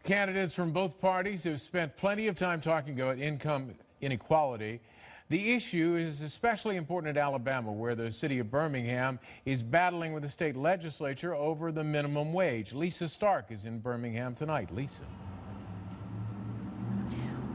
Candidates from both parties have spent plenty of time talking about income inequality. The issue is especially important in Alabama, where the city of Birmingham is battling with the state legislature over the minimum wage. Lisa Stark is in Birmingham tonight. Lisa.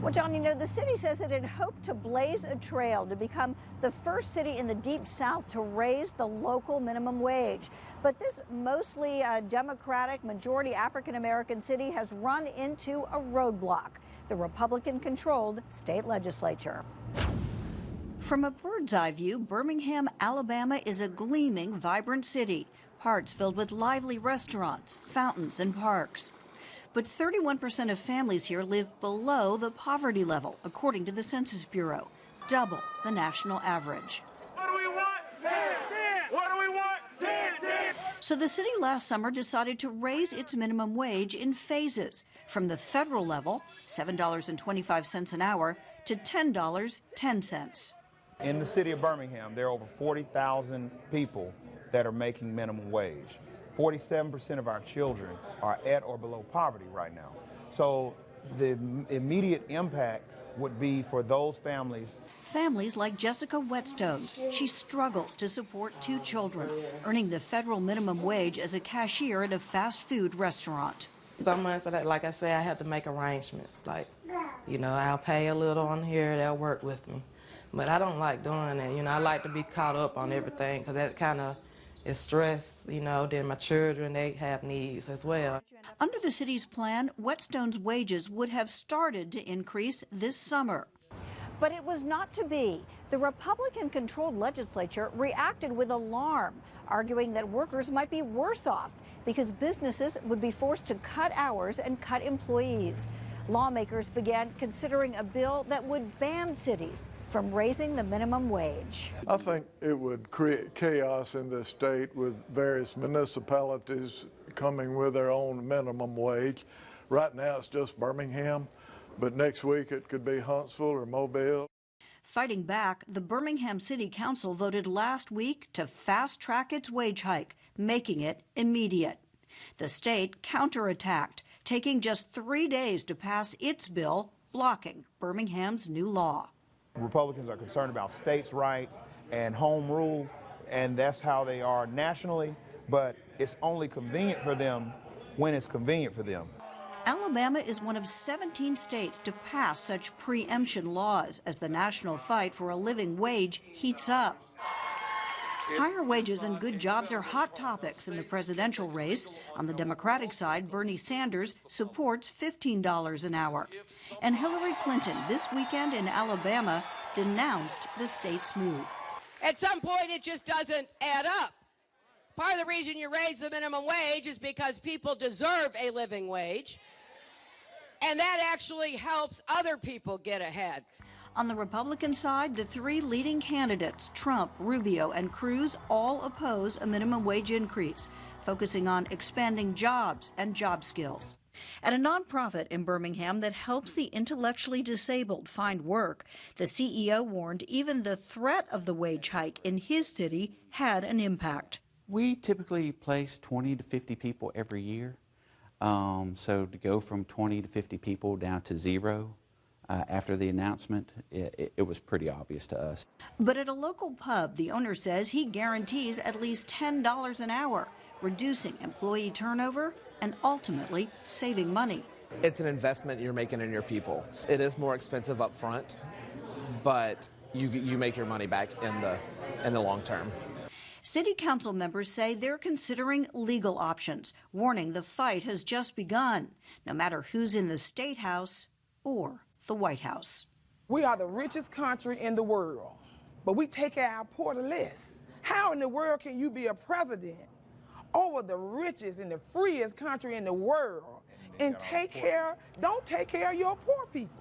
Well, John, you know, the city says it had hoped to blaze a trail to become the first city in the Deep South to raise the local minimum wage. But this mostly Democratic, majority African-American city has run into a roadblock: the Republican-controlled state legislature. From a bird's eye view, Birmingham, Alabama is a gleaming, vibrant city, parts filled with lively restaurants, fountains, and parks. But 31% of families here live below the poverty level, according to the Census Bureau, double the national average. What do we want? 10, 10. What do we want? 10, 10. So the city last summer decided to raise its minimum wage in phases, from the federal level, $7.25 an hour, to $10.10. In the city of Birmingham, there are over 40,000 people that are making minimum wage. 47% of our children are at or below poverty right now. So the immediate impact would be for those families. Families like Jessica Whetstone's. She struggles to support 2 children, earning the federal minimum wage as a cashier at a fast food restaurant. Some months, like I say, I have to make arrangements. Like, you know, I'll pay a little on here, they'll work with me. But I don't like doing that. You know, I like to be caught up on everything, because that kind of is stress, you know. Then my children, they have needs as well. Under the city's plan, Whetstone's wages would have started to increase this summer. But it was not to be. The Republican-controlled legislature reacted with alarm, arguing that workers might be worse off because businesses would be forced to cut hours and cut employees. Lawmakers began considering a bill that would ban cities from raising the minimum wage. I think it would create chaos in this state with various municipalities coming with their own minimum wage. Right now it's just Birmingham, but next week it could be Huntsville or Mobile. Fighting back, the Birmingham City Council voted last week to fast-track its wage hike, making it immediate. The state counterattacked, taking just 3 days to pass its bill, blocking Birmingham's new law. Republicans are concerned about states' rights and home rule, and that's how they are nationally, but it's only convenient for them when it's convenient for them. Alabama is one of 17 states to pass such preemption laws as the national fight for a living wage heats up. Higher wages and good jobs are hot topics in the presidential race. On the Democratic side, Bernie Sanders supports $15 an hour. And Hillary Clinton this weekend in Alabama denounced the state's move. At some point, it just doesn't add up. Part of the reason you raise the minimum wage is because people deserve a living wage, and that actually helps other people get ahead. On the Republican side, the 3 leading candidates, Trump, Rubio, and Cruz, all oppose a minimum wage increase, focusing on expanding jobs and job skills. At a nonprofit in Birmingham that helps the intellectually disabled find work, the CEO warned even the threat of the wage hike in his city had an impact. We typically place 20 to 50 people every year. So to go from 20 to 50 people down to 0 after the announcement, it was pretty obvious to us. But at a local pub, the owner says he guarantees at least $10 an hour, reducing employee turnover and ultimately saving money. It's an investment you're making in your people. It is more expensive up front, but you make your money back in the long term. City council members say they're considering legal options, warning the fight has just begun, no matter who's in the State House or the White House. We are the richest country in the world, but we take care of our poor the less. How in the world can you be a president over the richest and the freest country in the world and don't take care of your poor people?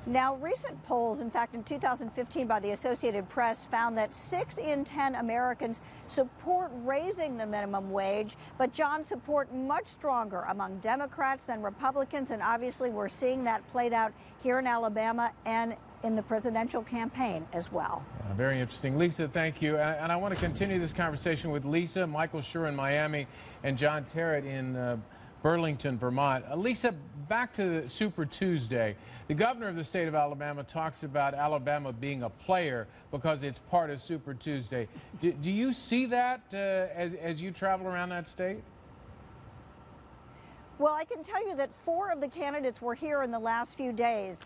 Now, recent polls, in fact, in 2015 by the Associated Press, found that 6 in 10 Americans support raising the minimum wage, but John, support much stronger among Democrats than Republicans, and obviously we're seeing that played out here in Alabama and in the presidential campaign as well. Very interesting. Lisa, thank you. And I want to continue this conversation with Lisa, Michael Schur in Miami, and John Terrett in Burlington, Vermont. Lisa, back to Super Tuesday. The governor of the state of Alabama talks about Alabama being a player because it's part of Super Tuesday. Do you see that as you travel around that state? Well, I can tell you that 4 of the candidates were here in the last few days.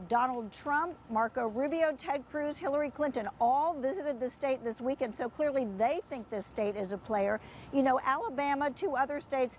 Donald Trump, Marco Rubio, Ted Cruz, Hillary Clinton all visited the state this weekend, so clearly they think this state is a player. You know, Alabama, 2 other states,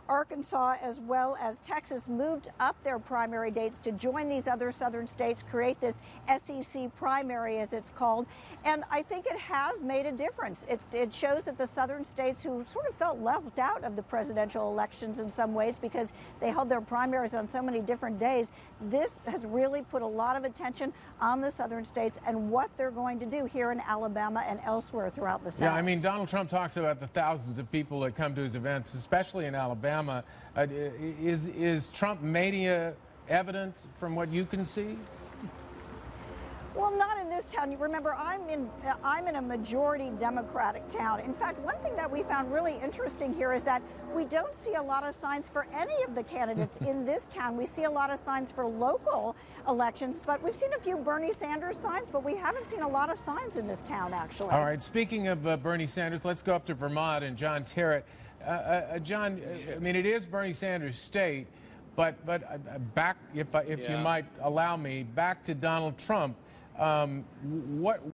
Arkansas as well as Texas, moved up their primary dates to join these other southern states, create this SEC primary, as it's called. And I think it has made a difference. It shows that the southern states who sort of felt left out of the presidential elections in some ways because they held their primaries on so many different days, this has really put a lot of attention on the southern states and what they're going to do here in Alabama and elsewhere throughout the South. Yeah, I mean, Donald Trump talks about the thousands of people that come to his events, especially in Alabama. Is Trump mania evident from what you can see? Well, not in this town. You remember, I'm in a majority Democratic town. In fact, one thing that we found really interesting here is that we don't see a lot of signs for any of the candidates in this town. We see a lot of signs for local elections, but we've seen a few Bernie Sanders signs, but we haven't seen a lot of signs in this town, actually. All right, speaking of Bernie Sanders, let's go up to Vermont and John Terrett. John, I mean, it is Bernie Sanders' state, but back, if you might allow me, back to Donald Trump. What